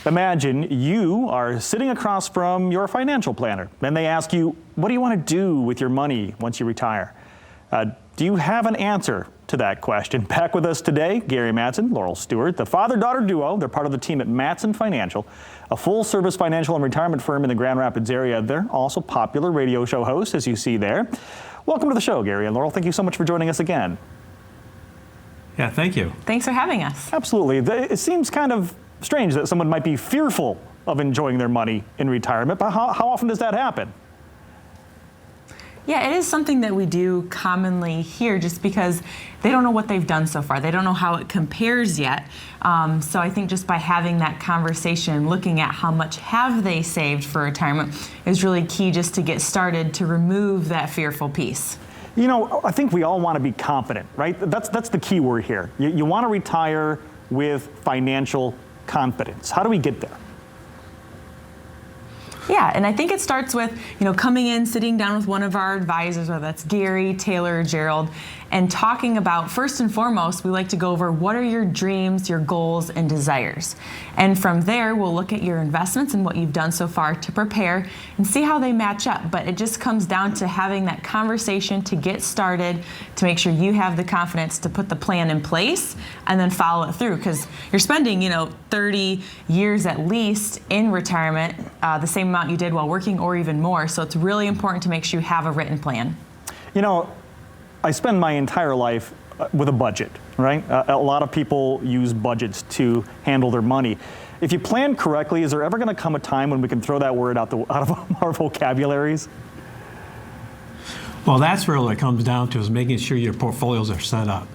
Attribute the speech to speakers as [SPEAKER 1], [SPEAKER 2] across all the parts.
[SPEAKER 1] Imagine you are sitting across from your financial planner, and they ask you, what do you want to do with your money once you retire? Do you have an answer to that question? Back with us today, Gary Mattson, Laurel Steward, the father-daughter duo. They're part of the team at Mattson Financial, a full-service financial and retirement firm in the Grand Rapids area. They're also popular radio show hosts, as you see there. Welcome to the show, Gary and Laurel. Thank you so much for joining us again.
[SPEAKER 2] Yeah, thank you.
[SPEAKER 3] Thanks for having us.
[SPEAKER 1] Absolutely. It seems kind of strange that someone might be fearful of enjoying their money in retirement, but how often does that happen?
[SPEAKER 3] Yeah, it is something that we do commonly hear just because they don't know what they've done so far. They don't know how it compares yet. So I think just by having that conversation, looking at how much have they saved for retirement is really key just to get started to remove that fearful piece.
[SPEAKER 1] You know, I think we all want to be confident, right? That's the key word here. You want to retire with financial confidence. How do we get there?
[SPEAKER 3] Yeah, and I think it starts with, coming in, sitting down with one of our advisors, whether that's Gary, Taylor, or Gerald, and talking about, first and foremost, we like to go over what are your dreams, your goals, and desires. And from there, we'll look at your investments and what you've done so far to prepare and see how they match up. But it just comes down to having that conversation to get started, to make sure you have the confidence to put the plan in place and then follow it through. Because you're spending, 30 years at least in retirement, the same amount you did while working or even more. So it's really important to make sure you have a written plan.
[SPEAKER 1] I spend my entire life with a budget, right? A lot of people use budgets to handle their money. If you plan correctly, is there ever going to come a time when we can throw that word out of our vocabularies?
[SPEAKER 2] Well, that's where it comes down to is making sure your portfolios are set up.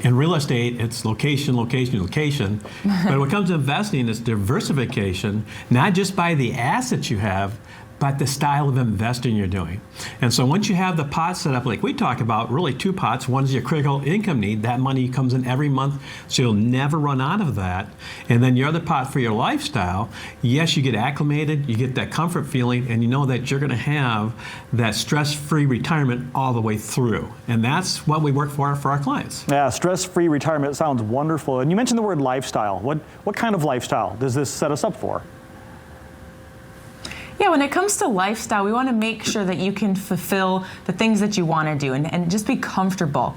[SPEAKER 2] In real estate, it's location, location, location. But when it comes to investing, it's diversification, not just by the assets you have, but the style of investing you're doing. And so once you have the pot set up, like we talk about, really two pots. One's your critical income need. That money comes in every month, so you'll never run out of that. And then your other pot for your lifestyle, yes, you get acclimated, you get that comfort feeling, and you know that you're gonna have that stress-free retirement all the way through. And that's what we work for our clients.
[SPEAKER 1] Yeah, stress-free retirement sounds wonderful. And you mentioned the word lifestyle. What kind of lifestyle does this set us up for?
[SPEAKER 3] Yeah, when it comes to lifestyle, we want to make sure that you can fulfill the things that you want to do and just be comfortable.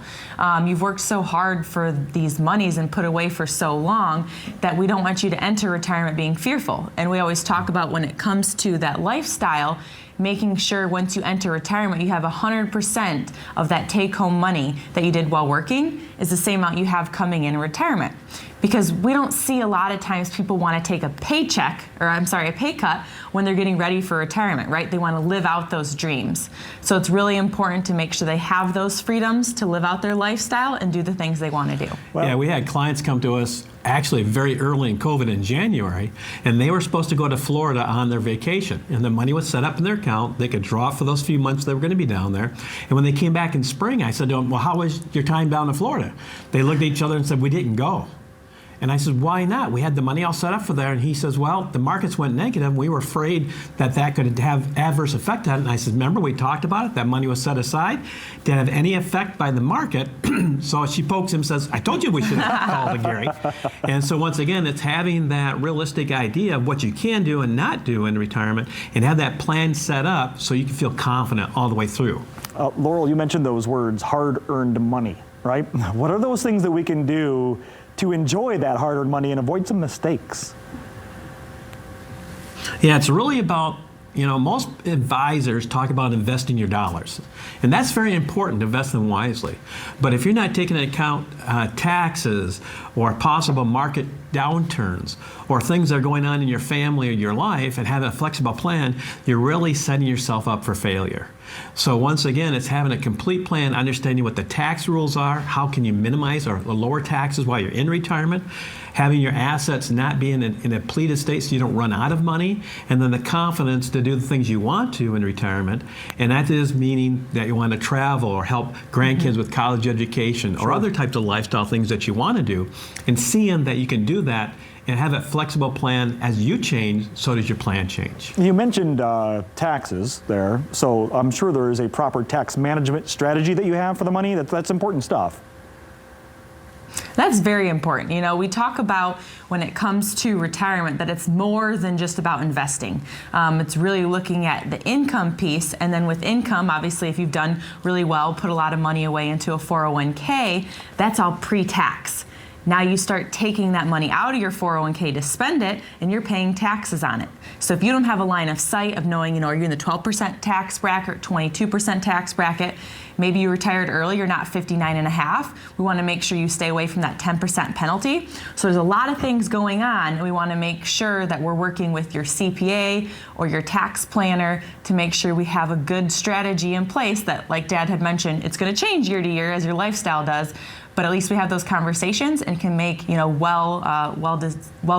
[SPEAKER 3] You've worked so hard for these monies and put away for so long that we don't want you to enter retirement being fearful. And we always talk about when it comes to that lifestyle, making sure once you enter retirement, you have 100% of that take-home money that you did while working is the same amount you have coming in retirement. Because we don't see a lot of times people want to take a pay cut when they're getting ready for retirement, right? They want to live out those dreams. So it's really important to make sure they have those freedoms to live out their lifestyle and do the things they want to do.
[SPEAKER 2] Well, yeah, we had clients come to us actually very early in COVID in January, and they were supposed to go to Florida on their vacation. And the money was set up in their account. They could draw it for those few months they were going to be down there. And when they came back in spring, I said to them, well, how was your time down in Florida? They looked at each other and said, we didn't go. And I said, why not? We had the money all set up for there. And he says, well, the markets went negative. We were afraid that could have adverse effect on it. And I said, remember, we talked about it. That money was set aside. Didn't have any effect by the market. So she pokes him and says, I told you we should have called Gary. And so once again, it's having that realistic idea of what you can do and not do in retirement and have that plan set up so you can feel confident all the way through.
[SPEAKER 1] Laurel, you mentioned those words, hard-earned money, right? What are those things that we can do to enjoy that hard-earned money and avoid some mistakes?
[SPEAKER 2] Yeah, it's really about, most advisors talk about investing your dollars. And that's very important, to invest them wisely. But if you're not taking into account taxes or possible market downturns or things that are going on in your family or your life and having a flexible plan, you're really setting yourself up for failure. So once again, it's having a complete plan, understanding what the tax rules are, how can you minimize or lower taxes while you're in retirement, having your assets not be in a depleted state so you don't run out of money, and then the confidence to do the things you want to in retirement. And that is meaning that you want to travel or help grandkids with college education or other types of lifestyle things that you want to do, and seeing that you can do that and have a flexible plan. As you change, so does your plan change.
[SPEAKER 1] You mentioned taxes there, so I'm sure there is a proper tax management strategy that you have for the money. That's important stuff.
[SPEAKER 3] That's very important. You know, we talk about when it comes to retirement that it's more than just about investing. It's really looking at the income piece, and then with income, obviously, if you've done really well, put a lot of money away into a 401k, that's all pre-tax. Now you start taking that money out of your 401k to spend it, and you're paying taxes on it. So if you don't have a line of sight of knowing, you know, are you in the 12% tax bracket, 22% tax bracket, maybe you retired early, you're not 59 and a half, we want to make sure you stay away from that 10% penalty. So there's a lot of things going on, and we want to make sure that we're working with your CPA or your tax planner to make sure we have a good strategy in place that, like Dad had mentioned, it's going to change year to year as your lifestyle does. But at least we have those conversations and can make, you know,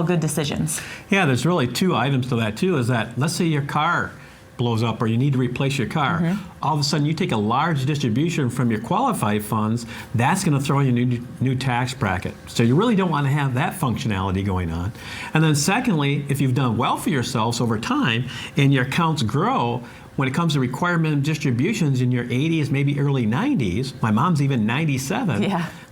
[SPEAKER 3] good decisions.
[SPEAKER 2] Yeah, there's really two items to that too. Is that, let's say your car blows up or you need to replace your car. All of a sudden you take a large distribution from your qualified funds, that's going to throw you a new tax bracket. So you really don't want to have that functionality going on. And then secondly, if you've done well for yourselves over time and your accounts grow, when it comes to required minimum distributions in your 80s, maybe early 90s, my mom's even 97,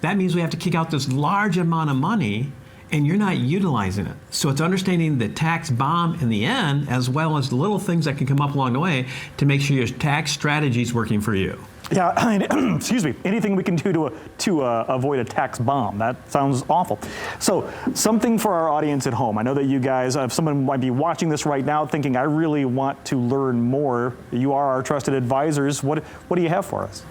[SPEAKER 2] that means we have to kick out this large amount of money and you're not utilizing it. So it's understanding the tax bomb in the end, as well as the little things that can come up along the way to make sure your tax strategy is working for you.
[SPEAKER 1] Yeah, excuse me, anything we can do to avoid a tax bomb. That sounds awful. So something for our audience at home. I know that you guys, if someone might be watching this right now thinking, I really want to learn more, you are our trusted advisors. What do you have for us?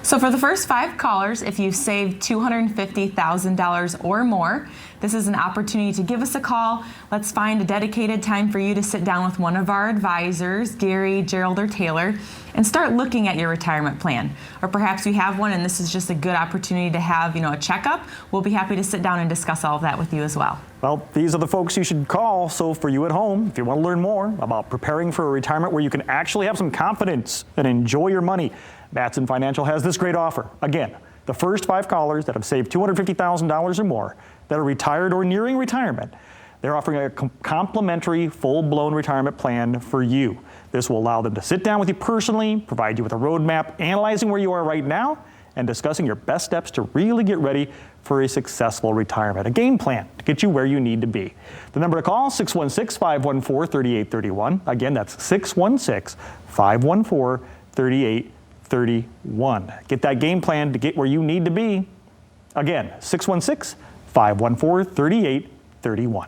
[SPEAKER 3] So for the first 5 callers, if you've saved $250,000 or more, this is an opportunity to give us a call. Let's find a dedicated time for you to sit down with one of our advisors, Gary, Gerald, or Taylor, and start looking at your retirement plan. Or perhaps you have one and this is just a good opportunity to have, you know, a checkup. We'll be happy to sit down and discuss all of that with you as well.
[SPEAKER 1] Well, these are the folks you should call. So for you at home, if you want to learn more about preparing for a retirement where you can actually have some confidence and enjoy your money, Mattson Financial has this great offer. Again, the first 5 callers that have saved $250,000 or more, that are retired or nearing retirement, they're offering a complimentary full-blown retirement plan for you. This will allow them to sit down with you personally, provide you with a roadmap, analyzing where you are right now, and discussing your best steps to really get ready for a successful retirement. A game plan to get you where you need to be. The number to call, 616-514-3831. Again, that's 616-514-3831. Get that game plan to get where you need to be. Again, 616-514-3831.